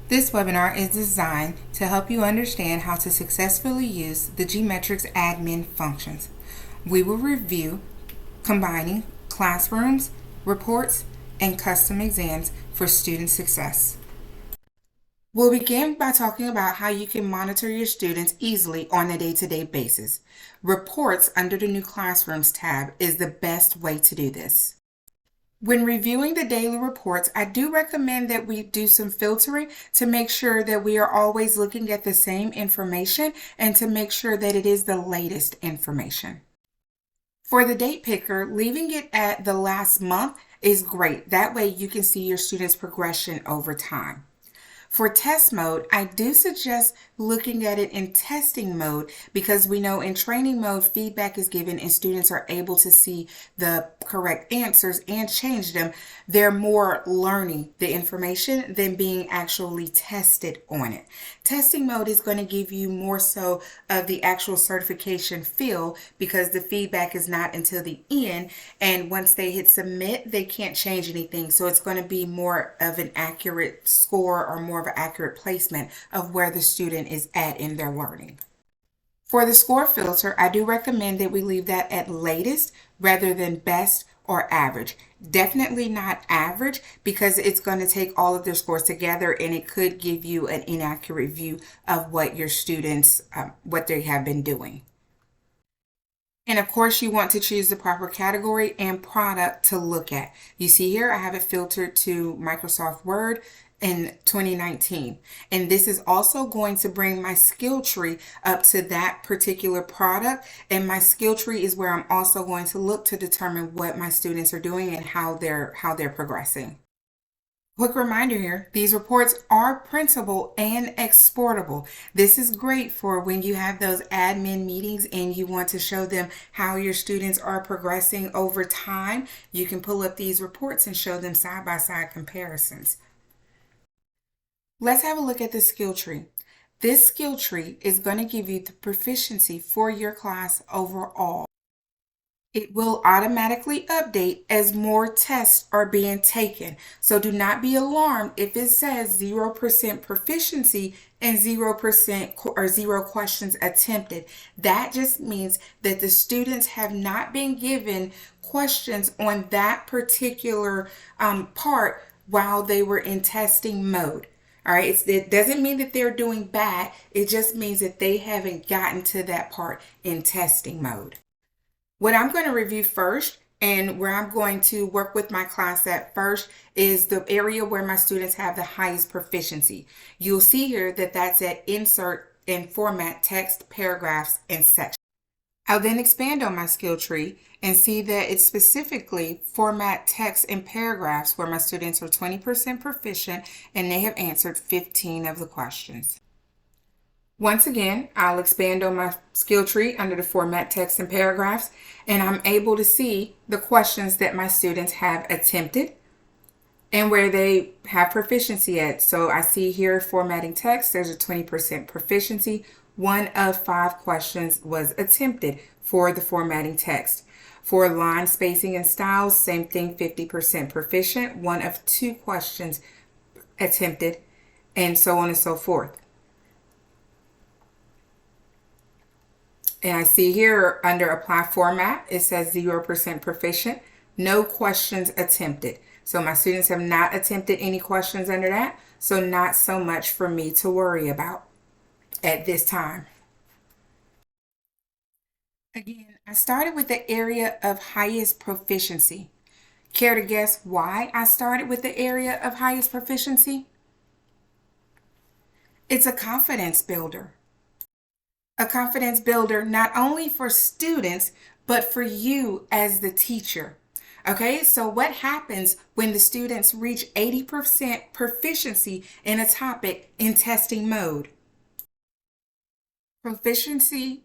This webinar is designed to help you understand how to successfully use the GMetrix admin functions. We will review combining classrooms, reports, and custom exams for student success. We'll begin by talking about how you can monitor your students easily on a day-to-day basis. Reports under the new Classrooms tab is the best way to do this. When reviewing the daily reports, I do recommend that we do some filtering to make sure that we are always looking at the same information and to make sure that it is the latest information. For the date picker, leaving it at the last month is great. That way you can see your students' progression over time. For test mode, I do suggest looking at it in testing mode because we know in training mode, feedback is given and students are able to see the correct answers and change them. They're more learning the information than being actually tested on it. Testing mode is going to give you more so of the actual certification feel because the feedback is not until the end, and once they hit submit, they can't change anything. So it's going to be more of an accurate score or more of an accurate placement of where the student is at in their learning. For the score filter, I do recommend that we leave that at latest rather than best or average. Definitely not average because it's going to take all of their scores together and it could give you an inaccurate view of what your students, what they have been doing. And of course, you want to choose the proper category and product to look at. You see here, I have it filtered to Microsoft Word in 2019. And this is also going to bring my skill tree up to that particular product. And my skill tree is where I'm also going to look to determine what my students are doing and how they're progressing. Quick reminder here, these reports are printable and exportable. This is great for when you have those admin meetings and you want to show them how your students are progressing over time. You can pull up these reports and show them side-by-side comparisons. Let's have a look at the skill tree. This skill tree is going to give you the proficiency for your class overall. It will automatically update as more tests are being taken. So do not be alarmed if it says 0% proficiency and 0% or 0 questions attempted. That just means that the students have not been given questions on that particular part while they were in testing mode. All right, it doesn't mean that they're doing bad. It just means that they haven't gotten to that part in testing mode. What I'm going to review first and where I'm going to work with my class at first is the area where my students have the highest proficiency. You'll see here that that's at insert and format text, paragraphs, and sections. I'll then expand on my skill tree and see that it's specifically format text and paragraphs where my students are 20% proficient and they have answered 15 of the questions. Once again, I'll expand on my skill tree under the format text and paragraphs, and I'm able to see the questions that my students have attempted and where they have proficiency at. So I see here formatting text, there's a 20% proficiency. 1 of 5 questions was attempted for the formatting text. For line spacing and styles, same thing, 50% proficient. 1 of 2 questions attempted, and so on and so forth. And I see here under apply format, it says 0% proficient, no questions attempted. So my students have not attempted any questions under that. So not so much for me to worry about at this time. Again, I started with the area of highest proficiency. Care to guess why I started with the area of highest proficiency? It's a confidence builder. A confidence builder not only for students, but for you as the teacher. Okay, so what happens when the students reach 80% proficiency in a topic in testing mode? Proficiency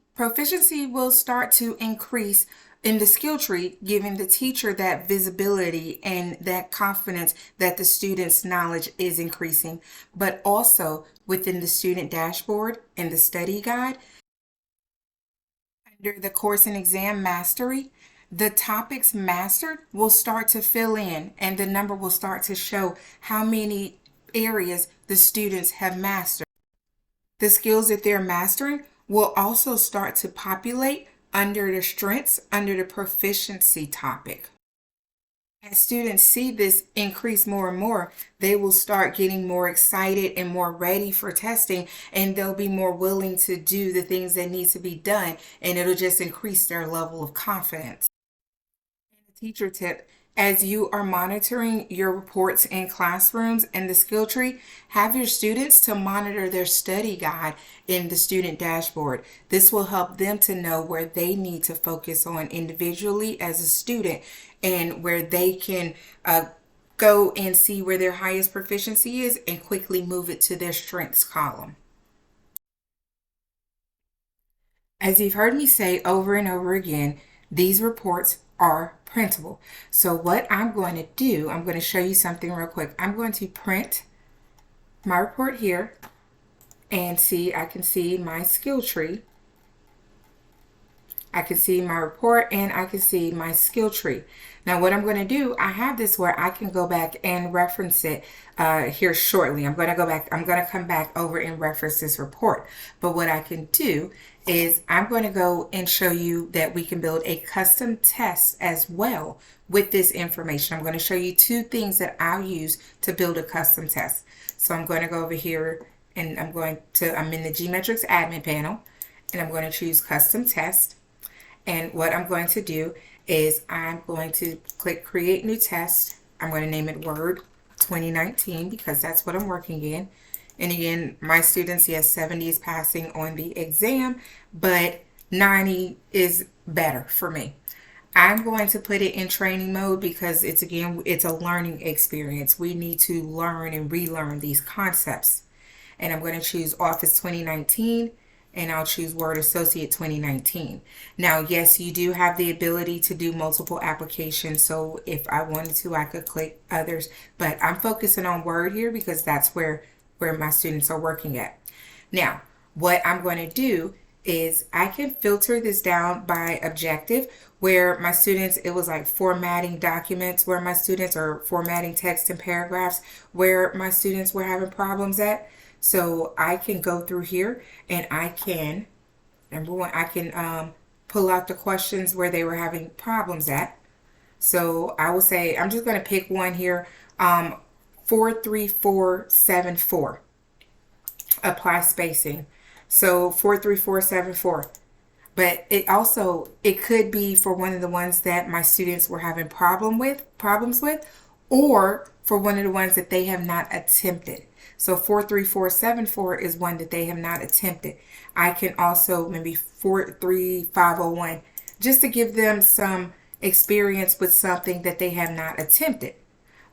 will start to increase in the skill tree, giving the teacher that visibility and that confidence that the student's knowledge is increasing, but also within the student dashboard and the study guide. Under the course and exam mastery, the topics mastered will start to fill in and the number will start to show how many areas the students have mastered. The skills that they're mastering will also start to populate under the strengths, under the proficiency topic. As students see this increase more and more, they will start getting more excited and more ready for testing, and they'll be more willing to do the things that need to be done, and it'll just increase their level of confidence. Teacher tip: as you are monitoring your reports in classrooms and the skill tree, have your students to monitor their study guide in the student dashboard. This will help them to know where they need to focus on individually as a student, and where they can go and see where their highest proficiency is and quickly move it to their strengths column. As you've heard me say over and over again, these reports are printable. So what I'm going to do, I'm going to show you something real quick. I'm going to print my report here, and see, I can see my skill tree. I can see my report, and I can see my skill tree. Now what I'm going to do, I have this where I can go back and reference it here shortly. I'm going to come back over and reference this report. But what I can do is I'm going to go and show you that we can build a custom test as well with this information. I'm going to show you two things that I'll use to build a custom test. So I'm going to go over here, and I'm in the GMetrix admin panel, and I'm going to choose custom test. And what I'm going to do is I'm going to click create new test. I'm going to name it Word 2019 because that's what I'm working in. And again, my students, yes, 70 is passing on the exam, but 90 is better for me. I'm going to put it in training mode because it's a learning experience. We need to learn and relearn these concepts. And I'm going to choose Office 2019, and I'll choose Word Associate 2019. Now, yes, you do have the ability to do multiple applications. So if I wanted to, I could click others, but I'm focusing on Word here because that's where my students are working at. Now, what I'm going to do is I can filter this down by objective, where my students, it was like formatting documents, where my students are formatting text and paragraphs, where my students were having problems at. So I can go through here, and I can, number one, I can pull out the questions where they were having problems at. So I will say, I'm just going to pick one here, 43474, apply spacing. So 43474. But it could be for one of the ones that my students were having problems with, or for one of the ones that they have not attempted. So 43474 is one that they have not attempted. I can also maybe 43501, just to give them some experience with something that they have not attempted.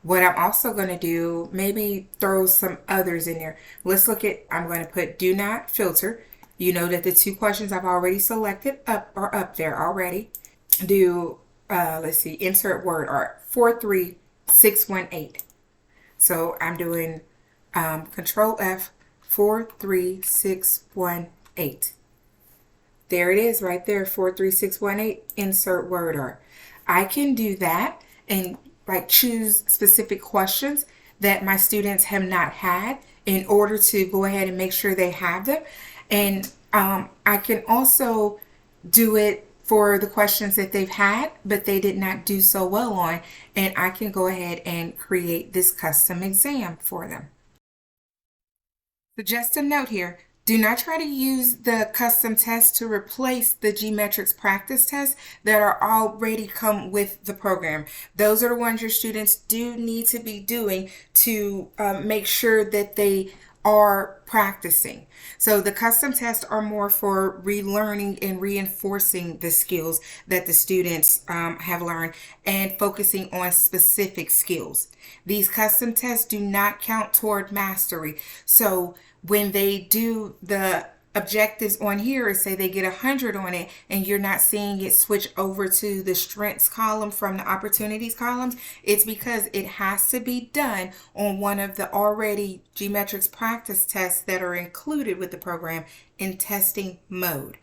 What I'm also going to do, maybe throw some others in there. I'm going to put do not filter. You know that the two questions I've already selected are up there already. Let's see, insert word art, 43618. So I'm doing Control F, 43618. There it is right there, 43618, insert word art. I can do that and choose specific questions that my students have not had in order to go ahead and make sure they have them. And I can also do it for the questions that they've had, but they did not do so well on, and I can go ahead and create this custom exam for them. So just a note here, do not try to use the custom test to replace the GMetrix practice tests that are already come with the program. Those are the ones your students do need to be doing to make sure that they are practicing. So the custom tests are more for relearning and reinforcing the skills that the students have learned and focusing on specific skills. These custom tests do not count toward mastery. So when they do the objectives on here, say they get 100 on it, and you're not seeing it switch over to the strengths column from the opportunities columns, it's because it has to be done on one of the already GMetrix practice tests that are included with the program in testing mode.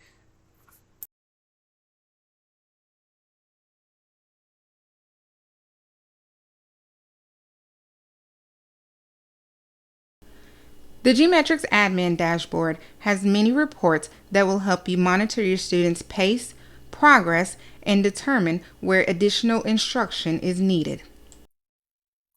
The GMetrix admin dashboard has many reports that will help you monitor your students' pace, progress, and determine where additional instruction is needed.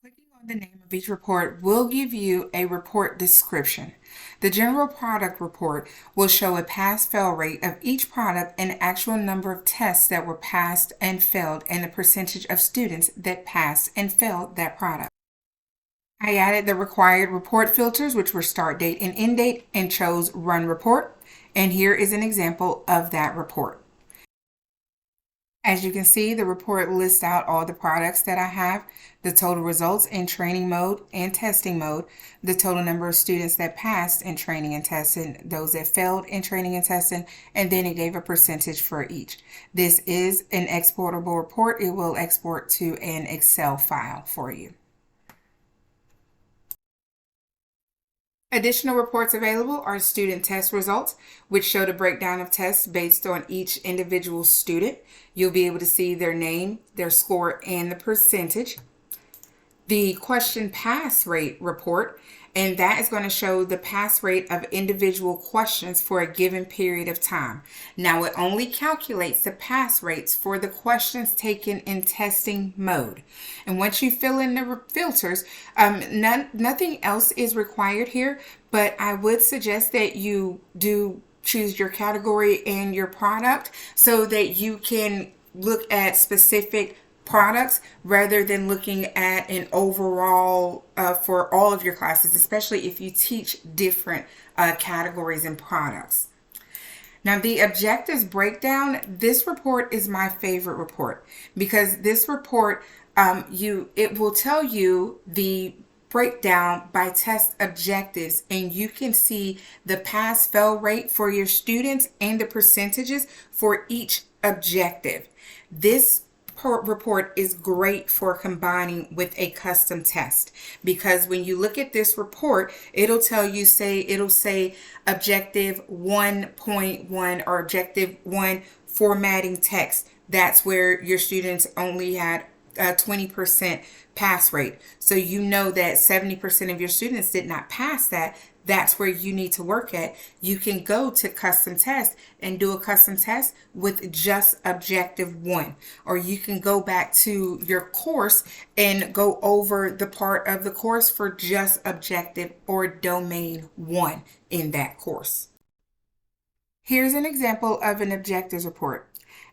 Clicking on the name of each report will give you a report description. The general product report will show a pass-fail rate of each product and actual number of tests that were passed and failed and the percentage of students that passed and failed that product. I added the required report filters, which were start date and end date, and chose run report. And here is an example of that report. As you can see, the report lists out all the products that I have, the total results in training mode and testing mode, the total number of students that passed in training and testing, those that failed in training and testing, and then it gave a percentage for each. This is an exportable report. It will export to an Excel file for you. Additional reports available are student test results, which show the breakdown of tests based on each individual student. You'll be able to see their name, their score, and the percentage. The question pass rate report, and that is going to show the pass rate of individual questions for a given period of time. Now, it only calculates the pass rates for the questions taken in testing mode. And once you fill in the filters, nothing else is required here, but I would suggest that you do choose your category and your product so that you can look at specific products rather than looking at an overall for all of your classes, especially if you teach different categories and products. Now, the objectives breakdown, this report is my favorite report because this report, it will tell you the breakdown by test objectives, and you can see the pass-fail rate for your students and the percentages for each objective. This report is great for combining with a custom test because when you look at this report, it'll tell you, it'll say objective 1.1 or objective 1 formatting text. That's where your students only had a 20% pass rate. So you know that 70% of your students did not pass that. That's where you need to work at. You can go to custom test and do a custom test with just objective 1, or you can go back to your course and go over the part of the course for just objective or domain 1 in that course. Here's an example of an objectives report.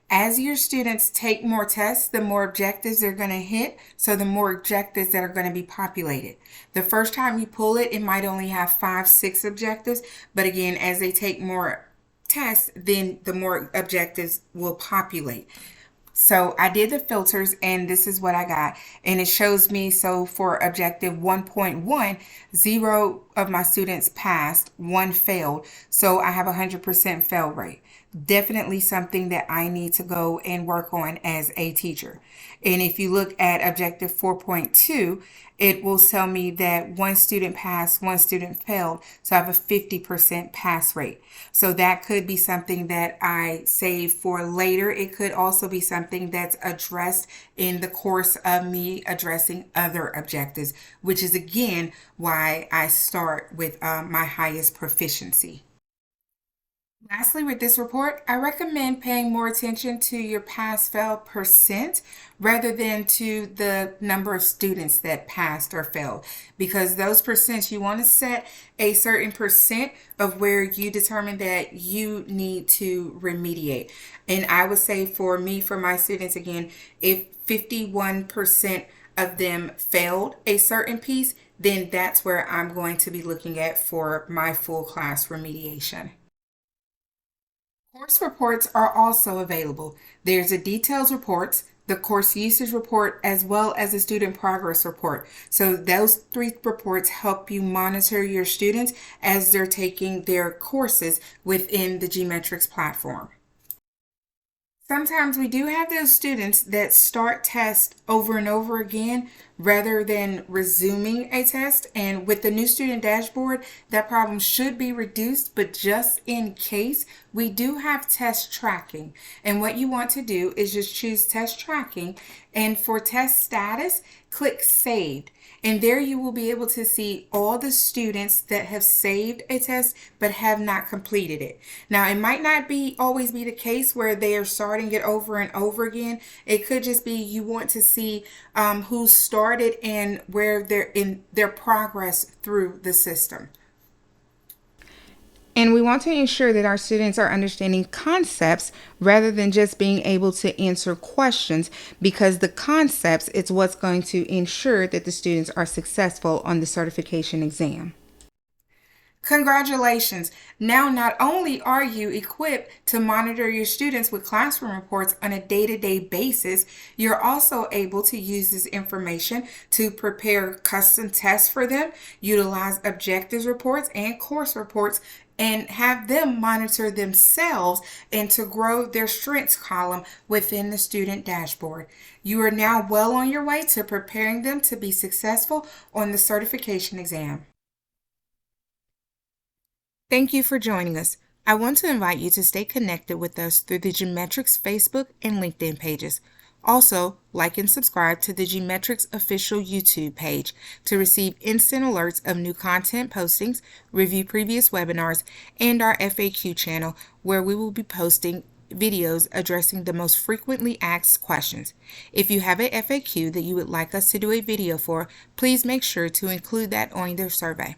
As your students take more tests, the more objectives they're going to hit, so the more objectives that are going to be populated. The first time you pull it, it might only have 5, 6 objectives, but again, as they take more tests, then the more objectives will populate. So I did the filters and this is what I got. And it shows me, so for objective 1.1, 0 of my students passed, 1 failed. So I have 100% fail rate. Definitely something that I need to go and work on as a teacher. And if you look at objective 4.2, it will tell me that 1 student passed, 1 student failed. So I have a 50% pass rate. So that could be something that I save for later. It could also be something that's addressed in the course of me addressing other objectives, which is again why I start with my highest proficiency. Lastly, with this report, I recommend paying more attention to your pass-fail percent rather than to the number of students that passed or failed, because those percents, you want to set a certain percent of where you determine that you need to remediate. And I would say for me, for my students, again, if 51% of them failed a certain piece, then that's where I'm going to be looking at for my full class remediation. Course reports are also available. There's a details reports, the course usage report, as well as a student progress report. So those 3 reports help you monitor your students as they're taking their courses within the GMetrix platform. Sometimes we do have those students that start tests over and over again rather than resuming a test. And with the new student dashboard, that problem should be reduced, but just in case, we do have test tracking. And what you want to do is just choose test tracking, and for test status, click saved. And there you will be able to see all the students that have saved a test but have not completed it. Now, it might not be always be the case where they are starting it over and over again. It could just be you want to see who started and where they're in their progress through the system. And we want to ensure that our students are understanding concepts rather than just being able to answer questions, because the concepts is what's going to ensure that the students are successful on the certification exam. Congratulations! Now, not only are you equipped to monitor your students with classroom reports on a day-to-day basis, you're also able to use this information to prepare custom tests for them, utilize objectives reports and course reports, and have them monitor themselves and to grow their strengths column within the student dashboard. You are now well on your way to preparing them to be successful on the certification exam. Thank you for joining us. I want to invite you to stay connected with us through the GMetrix Facebook and LinkedIn pages. Also, like and subscribe to the GMetrix official YouTube page to receive instant alerts of new content postings, review previous webinars, and our FAQ channel, where we will be posting videos addressing the most frequently asked questions. If you have a FAQ that you would like us to do a video for, please make sure to include that on their survey.